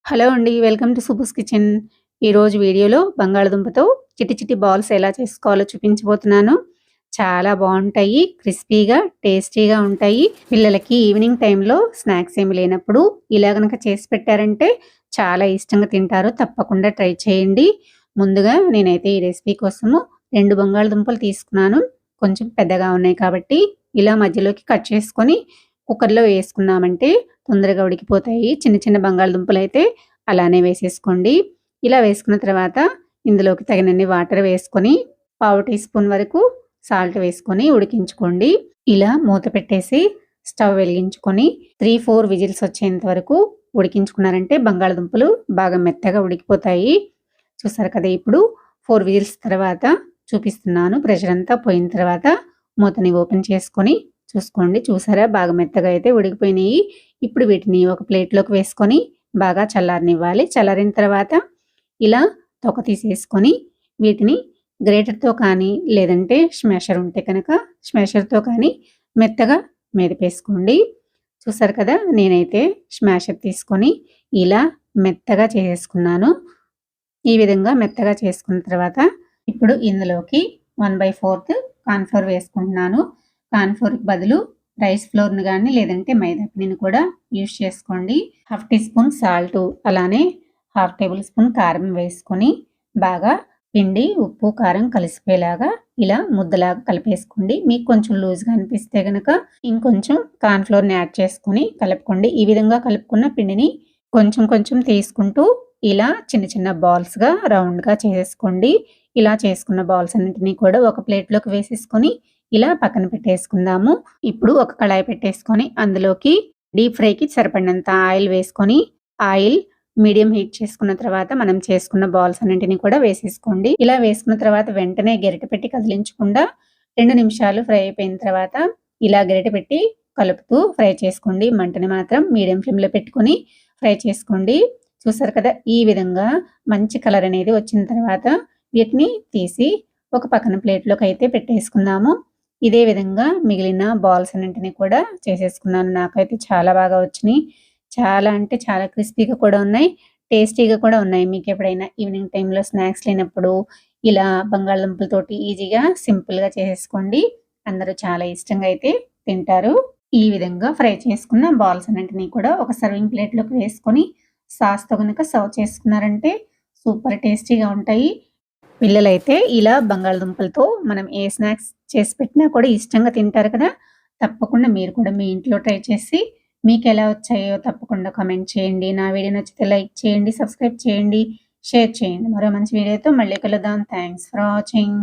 Hello అండి. Welcome to సుబుస్ kitchen. ఈరోజు వీడియోలో బంగాళదుంపతో చిట్టి చిట్టి బాల్స్ ఎలా చేసుకోవాలో చూపించబోతున్నాను. చాలా బావుంటాయి. క్రిస్పీగా, టేస్టీగా ఉంటాయి. పిల్లలకి ఈవినింగ్ టైంలో స్నాక్స్ ఏమి లేనప్పుడు ఇలా గనక చేసి పెట్టారంటే చాలా ఇష్టంగా తింటారు. తప్పకుండా ట్రై చేయండి. ముందుగా నేనైతే ఈ రెసిపీ కోసము 2 బంగాళదుంపలు తీసుకున్నాను. కొంచెం పెద్దగా ఉన్నాయి కాబట్టి ఇలా మధ్యలోకి కట్ చేసుకొని కుక్కర్‌లో వేసుకున్నామంటే తొందరగా ఉడికిపోతాయి. చిన్న చిన్న బంగాళదుంపలైతే అలానే వేసేసుకోండి. ఇలా వేసుకున్న తర్వాత ఇందులోకి తగినన్ని వాటర్ వేసుకొని పావు టీ స్పూన్ వరకు సాల్ట్ వేసుకొని ఉడికించుకోండి. ఇలా మూత పెట్టేసి స్టవ్ వెలిగించుకొని 3, 4 విజిల్స్ వచ్చేంత వరకు ఉడికించుకున్నారంటే బంగాళదుంపలు బాగా మెత్తగా ఉడికిపోతాయి. చూసారు కదా! ఇప్పుడు 4 విజిల్స్ తర్వాత చూపిస్తున్నాను. ప్రెషర్ అంతా పోయిన తర్వాత మూతని ఓపెన్ చేసుకొని చూసుకోండి. చూసారా? బాగా మెత్తగా అయితే ఉడికిపోయినాయి. ఇప్పుడు వీటిని ఒక ప్లేట్‌లోకి వేసుకొని బాగా చల్లారనివ్వాలి. చల్లారిన తర్వాత ఇలా తొక్క తీసేసుకొని వీటిని గ్రేటర్‌తో కానీ లేదంటే స్మాషర్ ఉంటే కనుక స్మాషర్‌తో కానీ మెత్తగా మెదిపేసుకోండి. చూసారు కదా! నేనైతే స్మాషర్ తీసుకొని ఇలా మెత్తగా చేసేసుకున్నాను. ఈ విధంగా మెత్తగా చేసుకున్న తర్వాత ఇప్పుడు ఇందులోకి 1/4 కార్న్ ఫ్లోర్ వేసుకుంటున్నాను. కార్న్ ఫ్లోర్‌కి బదులు రైస్ ఫ్లోర్‌ని గాని లేదంటే మైదా పిండిని కూడా యూజ్ చేసుకోండి. హాఫ్ టీ స్పూన్ సాల్టు అలానే హాఫ్ టేబుల్ స్పూన్ కారం వేసుకొని బాగా పిండి, ఉప్పు, కారం కలిసిపోయేలాగా ఇలా ముద్దలాగా కలిపేసుకోండి. మీకు కొంచెం లూజ్‌గా అనిపిస్తే గనక ఇంకొంచెం కార్న్ ఫ్లోర్‌ని యాడ్ చేసుకొని కలుపుకోండి. ఈ విధంగా కలుపుకున్న పిండిని కొంచెం కొంచెం తీసుకుంటూ ఇలా చిన్న చిన్న బాల్స్‌గా రౌండ్‌గా చేసేసుకోండి. ఇలా చేసుకున్న బాల్స్ అన్నిటిని కూడా ఒక ప్లేట్‌లోకి వేసేసుకొని ఇలా పక్కన పెట్టేసుకుందాము. ఇప్పుడు ఒక కళాయి పెట్టేసుకొని అందులోకి డీప్ ఫ్రైకి సరిపడినంత ఆయిల్ వేసుకొని ఆయిల్ మీడియం హీట్ చేసుకున్న తర్వాత మనం చేసుకున్న బాల్స్ అన్నింటిని కూడా వేసేసుకోండి. ఇలా వేసుకున్న తర్వాత వెంటనే గరిటె పెట్టి కదిలించకుండా 2 నిమిషాలు ఫ్రై అయిపోయిన తర్వాత ఇలా గరిటె పెట్టి కలుపుతూ ఫ్రై చేసుకోండి. మంటని మాత్రం మీడియం ఫ్లేమ్‌లో పెట్టుకొని ఫ్రై చేసుకోండి. చూసారు కదా! ఈ విధంగా మంచి కలర్ అనేది వచ్చిన తర్వాత వీటిని తీసి ఒక పక్కన ప్లేట్‌లోకి అయితే పెట్టేసుకుందాము. ఇదే విధంగా మిగిలిన బాల్స్ అన్నింటిని కూడా చేసేసుకున్నాను. నాకైతే చాలా బాగా వచ్చినాయి. చాలా అంటే చాలా క్రిస్పీగా కూడా ఉన్నాయి. టేస్టీగా కూడా ఉన్నాయి. మీకెప్పుడైనా ఈవినింగ్ టైమ్‌లో స్నాక్స్ లేనప్పుడు ఇలా బంగాళదుంపలతోటి ఈజీగా, సింపుల్‌గా చేసేసుకోండి. అందరూ చాలా ఇష్టంగా అయితే తింటారు. ఈ విధంగా ఫ్రై చేసుకున్న బాల్స్ అన్నింటిని కూడా ఒక సర్వింగ్ ప్లేట్‌లోకి వేసుకొని సాస్‌తో గనుక సర్వ్ చేసుకున్నారంటే సూపర్ టేస్టీగా ఉంటాయి. పిల్లలైతే ఇలా బంగాళదుంపలతో మనం ఏ స్నాక్స్ చేసి పెట్టినా కూడా ఇష్టంగా తింటారు కదా! తప్పకుండా మీరు కూడా మీ ఇంట్లో ట్రై చేసి మీకెలా వచ్చాయో తప్పకుండా కామెంట్ చేయండి. నా వీడియో నచ్చితే లైక్ చేయండి, సబ్స్క్రైబ్ చేయండి, షేర్ చేయండి. మరో మంచి వీడియోతో మళ్ళీ కలుద్దాం. Thanks for watching.